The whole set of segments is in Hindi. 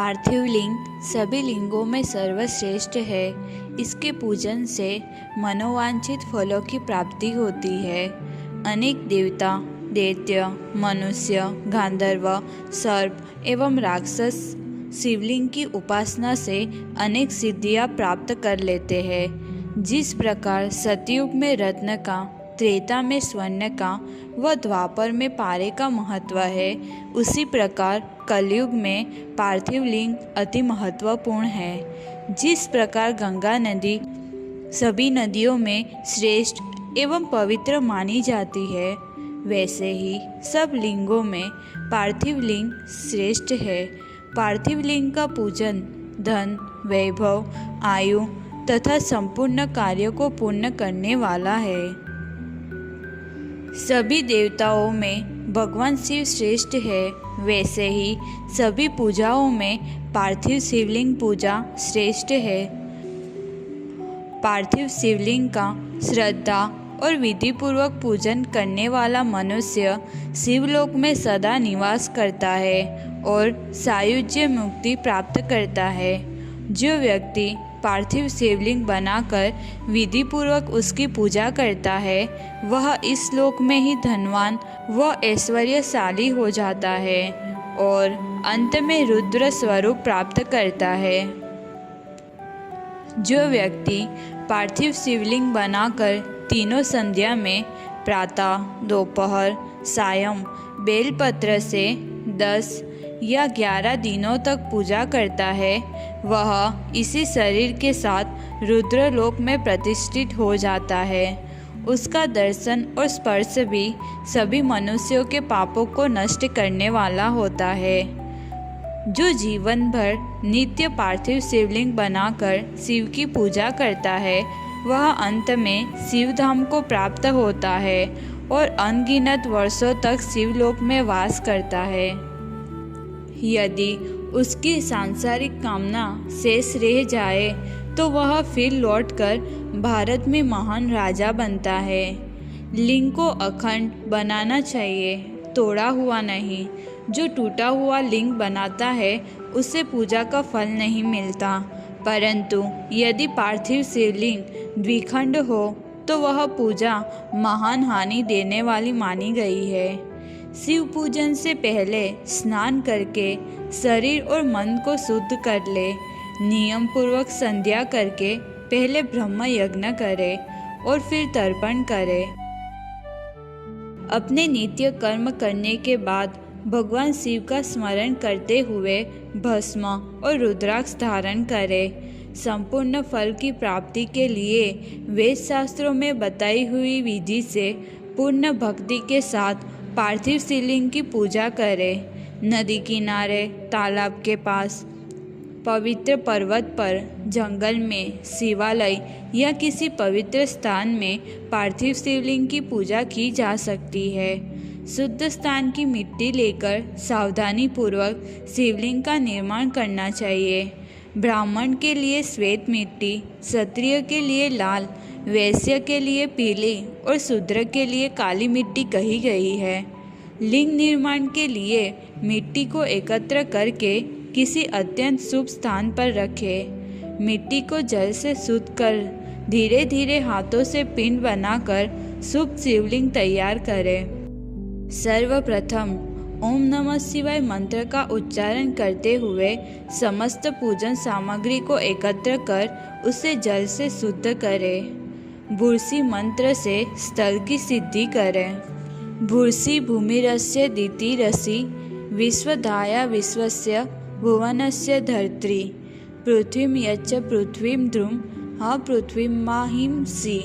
पार्थिव लिंग सभी लिंगों में सर्वश्रेष्ठ है। इसके पूजन से मनोवांछित फलों की प्राप्ति होती है। अनेक देवता, दैत्य, मनुष्य, गांधर्व, सर्प एवं राक्षस शिवलिंग की उपासना से अनेक सिद्धियां प्राप्त कर लेते हैं। जिस प्रकार सतयुग में रत्न का, त्रेता में स्वर्ण का व द्वापर में पारे का महत्व है, उसी प्रकार कलयुग में पार्थिव लिंग अति महत्वपूर्ण है। जिस प्रकार गंगा नदी सभी नदियों में श्रेष्ठ एवं पवित्र मानी जाती है, वैसे ही सब लिंगों में पार्थिव लिंग श्रेष्ठ है। पार्थिव लिंग का पूजन धन, वैभव, आयु तथा संपूर्ण कार्यों को पूर्ण करने वाला है। सभी देवताओं में भगवान शिव श्रेष्ठ है, वैसे ही सभी पूजाओं में पार्थिव शिवलिंग पूजा श्रेष्ठ है। पार्थिव शिवलिंग का श्रद्धा और विधिपूर्वक पूजन करने वाला मनुष्य शिवलोक में सदा निवास करता है और सायुज्य मुक्ति प्राप्त करता है। जो व्यक्ति पार्थिव शिवलिंग बनाकर विधिपूर्वक उसकी पूजा करता है, वह इस लोक में ही धनवान व ऐश्वर्यशाली हो जाता है और अंत में रुद्र स्वरूप प्राप्त करता है। जो व्यक्ति पार्थिव शिवलिंग बनाकर तीनों संध्या में प्रातः, दोपहर, सायं बेलपत्र से 10 या 11 दिनों तक पूजा करता है, वह इसी शरीर के साथ रुद्रलोक में प्रतिष्ठित हो जाता है। उसका दर्शन और स्पर्श भी सभी मनुष्यों के पापों को नष्ट करने वाला होता है। जो जीवन भर नित्य पार्थिव शिवलिंग बनाकर शिव की पूजा करता है, वह अंत में शिवधाम को प्राप्त होता है और अनगिनत वर्षों तक शिवलोक में वास करता है। यदि उसकी सांसारिक कामना शेष रह जाए तो वह फिर लौटकर भारत में महान राजा बनता है। लिंग को अखंड बनाना चाहिए, तोड़ा हुआ नहीं। जो टूटा हुआ लिंग बनाता है, उसे पूजा का फल नहीं मिलता, परंतु यदि पार्थिव शिवलिंग द्विखंड हो तो वह पूजा महान हानि देने वाली मानी गई है। शिव पूजन से पहले स्नान करके शरीर और मन को शुद्ध कर ले। नियम पूर्वक संध्या करके पहले ब्रह्म यज्ञ करे और फिर तर्पण करे। अपने नित्य कर्म करने के बाद भगवान शिव का स्मरण करते हुए भस्म और रुद्राक्ष धारण करे। संपूर्ण फल की प्राप्ति के लिए वेद शास्त्रों में बताई हुई विधि से पूर्ण भक्ति के साथ पार्थिव शिवलिंग की पूजा करें। नदी किनारे, तालाब के पास, पवित्र पर्वत पर, जंगल में, शिवालय या किसी पवित्र स्थान में पार्थिव शिवलिंग की पूजा की जा सकती है। शुद्ध स्थान की मिट्टी लेकर सावधानी पूर्वक शिवलिंग का निर्माण करना चाहिए। ब्राह्मण के लिए श्वेत मिट्टी, क्षत्रिय के लिए लाल, वैश्य के लिए पीली और शूद्र के लिए काली मिट्टी कही गई है। लिंग निर्माण के लिए मिट्टी को एकत्र करके किसी अत्यंत शुभ स्थान पर रखें। मिट्टी को जल से शुद्ध कर धीरे धीरे हाथों से पिंड बनाकर शुभ शिवलिंग तैयार करें। सर्वप्रथम ओम नमः शिवाय मंत्र का उच्चारण करते हुए समस्त पूजन सामग्री को एकत्र कर उसे जल से शुद्ध करें। भूर्सी मंत्र से स्थल की सिद्धि करें। भूर्सी भूमिरस्य दितिरसि विश्वधाया विश्वस्य भुवनस्य धर्त्री पृथ्वीं यच्च पृथ्वीं द्रुम हा पृथ्वीं माहिंसी।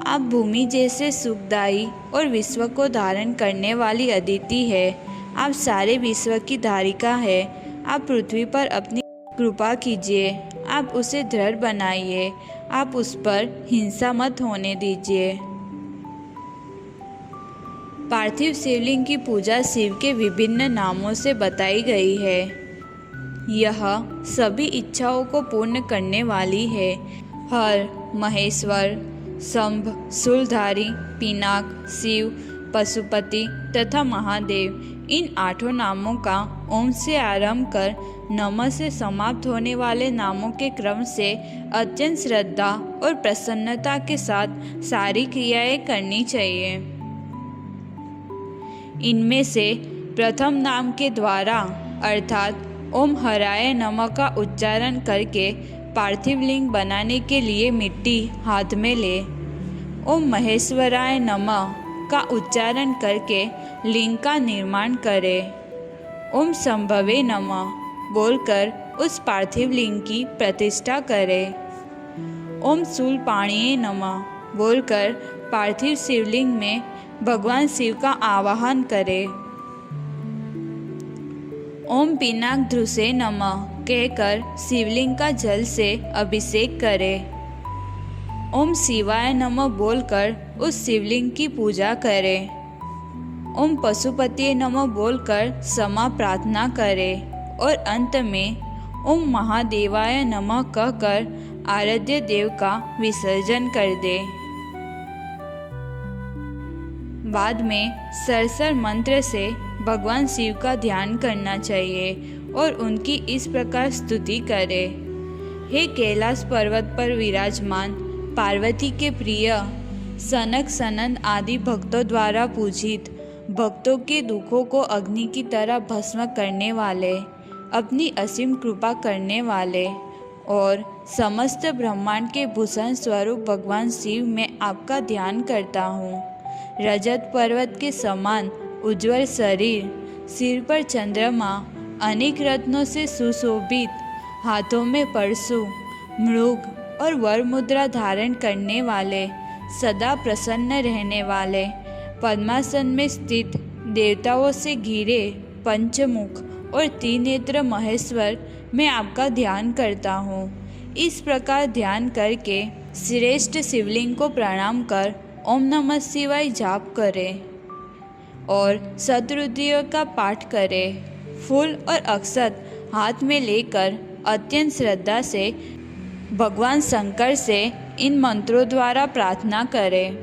आप भूमि जैसे सुखदायी और विश्व को धारण करने वाली अदिति है। आप सारे विश्व की धारिका है। आप पृथ्वी पर अपनी कृपा कीजिए। आप उसे दृढ़ बनाइए। आप उस पर हिंसा मत होने दीजिए। पार्थिव शिवलिंग की पूजा शिव के विभिन्न नामों से बताई गई है। यह सभी इच्छाओं को पूर्ण करने वाली है। हर, महेश्वर, शंभ, शूलधारी, पिनाक, शिव, पशुपति तथा महादेव इन 8 नामों का ओम से आरंभ कर नमः से समाप्त होने वाले नामों के क्रम से अत्यंत श्रद्धा और प्रसन्नता के साथ सारी क्रियाएं करनी चाहिए। इनमें से प्रथम नाम के द्वारा अर्थात ओम हराय नमः का उच्चारण करके पार्थिव लिंग बनाने के लिए मिट्टी हाथ में ले। ओम महेश्वराय नमः का उच्चारण करके लिंग का निर्माण करे। ओम संभवे नमः बोलकर उस पार्थिव लिंग की प्रतिष्ठा करे। ओम शूलपाणिये नमः बोलकर पार्थिव शिवलिंग में भगवान शिव का आवाहन करे। ओम पिनाकधृषे नमः कहकर शिवलिंग का जल से अभिषेक करे। ओम शिवाय नमः बोलकर उस शिवलिंग की पूजा करे। ओम पशुपतिये नमः बोलकर क्षमा प्रार्थना करे और अंत में ओम महादेवाय नमः कहकर आराध्य देव का विसर्जन कर दे। बाद में सरसर मंत्र से भगवान शिव का ध्यान करना चाहिए और उनकी इस प्रकार स्तुति करे। हे कैलाश पर्वत पर विराजमान पार्वती के प्रिय सनक सनंद आदि भक्तों द्वारा पूजित, भक्तों के दुखों को अग्नि की तरह भस्म करने वाले, अपनी असीम कृपा करने वाले और समस्त ब्रह्मांड के भूषण स्वरूप भगवान शिव में आपका ध्यान करता हूँ। रजत पर्वत के समान उज्ज्वल शरीर, सिर पर चंद्रमा, अनेक रत्नों से सुशोभित, हाथों में परशु, मृग और वर मुद्रा धारण करने वाले, सदा प्रसन्न रहने वाले, पद्मासन में स्थित, देवताओं से घिरे, पंचमुख और त्रिनेत्र महेश्वर मैं आपका ध्यान करता हूँ। इस प्रकार ध्यान करके श्रेष्ठ शिवलिंग को प्रणाम कर ओम नमः शिवाय जाप करें और शतरुद्र का पाठ करें। फूल और अक्षत हाथ में लेकर अत्यंत श्रद्धा से भगवान शंकर से इन मंत्रों द्वारा प्रार्थना करें।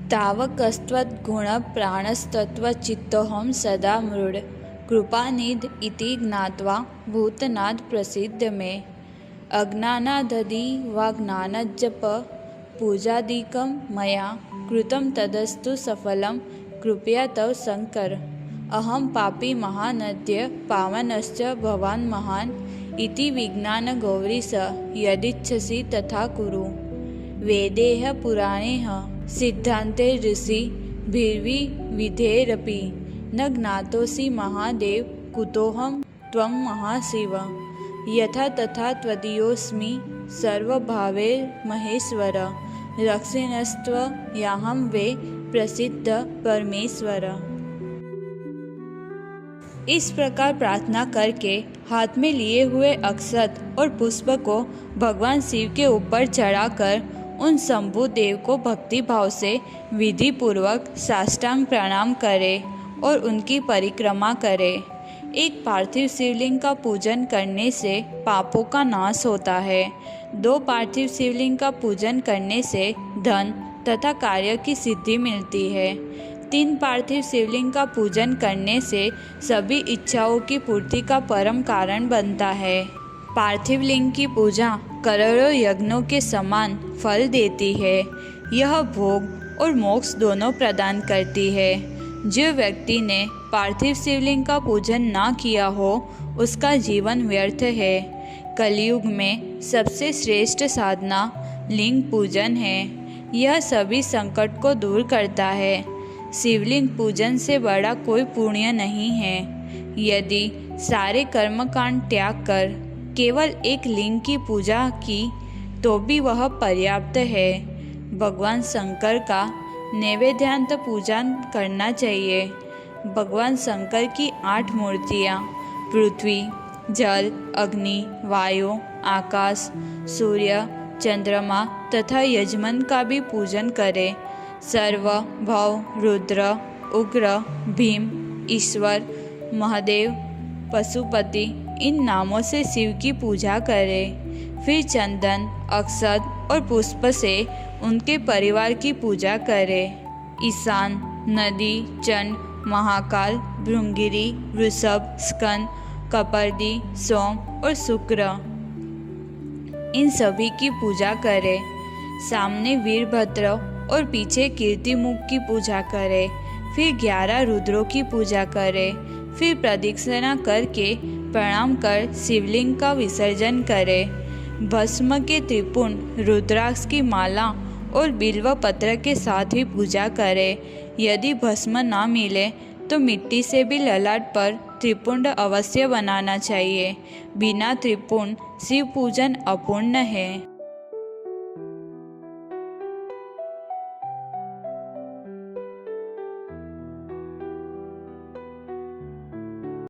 तावकस्त्वद्गुण प्राणस्तत्व चित्तोहम सदा मृड कृपानिध इति ज्ञात्वा भूतनाथ प्रसिद्ध में। अज्ञानादधि वा ज्ञानजप पूजादिकं मया कृतं तदस्तु सफलं कृपया तव शंकर। अहम पापी महानद्य पावनश्च भवान् महान् इति विज्ञान गौरीश यदिच्छसि तथा कुरु। वेदेह पुराणेह सिद्धान्ते ऋषि भिर्वि विधेरपि न ज्ञातोऽसि महादेव कुतोऽहं त्वं महाशिव। यथा तथा त्वदीयोऽस्मि सर्वभावे महेश्वर रक्षिणस्त्व याहं वे प्रसिद्ध परमेश्वर। इस प्रकार प्रार्थना करके हाथ में लिए हुए अक्षत और पुष्प को भगवान शिव के ऊपर चढ़ाकर उन शंभु देव को भक्ति भाव से विधि पूर्वक साष्टांग प्रणाम करें और उनकी परिक्रमा करें। एक पार्थिव शिवलिंग का पूजन करने से पापों का नाश होता है। 2 पार्थिव शिवलिंग का पूजन करने से धन तथा कार्य की सिद्धि मिलती है। 3 पार्थिव शिवलिंग का पूजन करने से सभी इच्छाओं की पूर्ति का परम कारण बनता है। पार्थिव लिंग की पूजा करोड़ों यज्ञों के समान फल देती है। यह भोग और मोक्ष दोनों प्रदान करती है। जो व्यक्ति ने पार्थिव शिवलिंग का पूजन ना किया हो उसका जीवन व्यर्थ है। कलयुग में सबसे श्रेष्ठ साधना लिंग पूजन है। यह सभी संकट को दूर करता है। शिवलिंग पूजन से बड़ा कोई पुण्य नहीं है। यदि सारे कर्मकांड त्याग कर केवल एक लिंग की पूजा की तो भी वह पर्याप्त है। भगवान शंकर का नैवेद्यांत पूजन करना चाहिए। भगवान शंकर की 8 मूर्तियाँ पृथ्वी, जल, अग्नि, वायु, आकाश, सूर्य, चंद्रमा तथा यजमान का भी पूजन करें। सर्व, भव, रुद्र, उग्र, भीम, ईश्वर, महादेव, पशुपति इन नामों से शिव की पूजा करें। फिर चंदन, अक्षत और पुष्प से उनके परिवार की पूजा करें। ईशान, नदी, चंड, महाकाल, भृंगिरी, वृषभ, स्कंद, कपर्दी, सोम और शुक्र, इन सभी की पूजा करें। सामने वीरभद्र और पीछे कीर्तिमुख की पूजा करें। फिर 11 रुद्रों की पूजा करें। फिर प्रदक्षिणा करके प्रणाम कर शिवलिंग का विसर्जन करें। भस्म के त्रिपुंड, रुद्राक्ष की माला और बिल्व पत्र के साथ ही पूजा करें। यदि भस्म ना मिले तो मिट्टी से भी ललाट पर त्रिपुंड अवश्य बनाना चाहिए। बिना त्रिपुंड शिव पूजन अपूर्ण है।